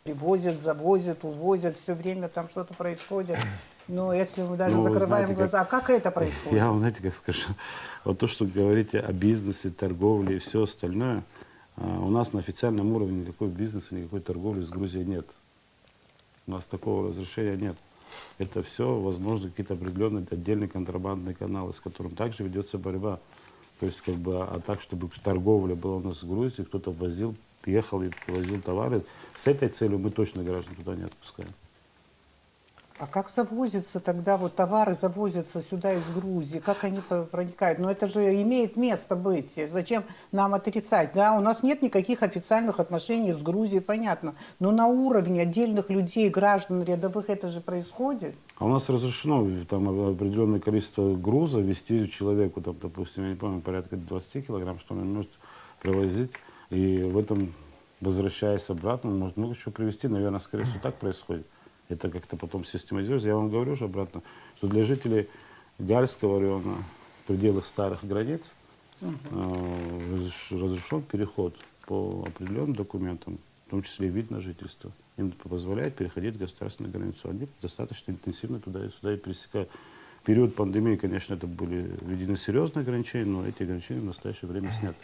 Привозят, завозят, увозят, все время там что-то происходит. Но если мы даже Ну, закрываем знаете, глаза, как это происходит? я вам, знаете, как скажу, вот то, что говорите о бизнесе, торговле и все остальное, у нас на официальном уровне никакой бизнеса, никакой торговли с Грузией нет. У нас такого разрешения нет. Это все, возможно, какие-то определенные отдельные контрабандные каналы, с которым также ведется борьба. То есть, как бы, а так, чтобы торговля была у нас в Грузии, кто-то возил, ехал и возил товары, с этой целью мы точно граждан туда не отпускаем. А как завозятся тогда, вот товары завозятся сюда из Грузии, как они проникают? Но это же имеет место быть. Зачем нам отрицать? Да, у нас нет никаких официальных отношений с Грузией, понятно. Но на уровне отдельных людей, граждан рядовых это же происходит. А у нас разрешено там определенное количество груза вести человеку, там, допустим, я не помню, порядка 20 килограмм, что он может привозить. И в этом, возвращаясь обратно, он может много чего привезти. Наверное, скорее всего, так происходит. Это как-то потом систематизируется. Я вам говорю же обратно, что для жителей Гальского района, в пределах старых границ, разрешен переход по определенным документам, в том числе и вид на жительство. Им позволяет переходить государственную границу. Они достаточно интенсивно туда и сюда и пересекают. В период пандемии, конечно, это были введены серьезные ограничения, но эти ограничения в настоящее время сняты.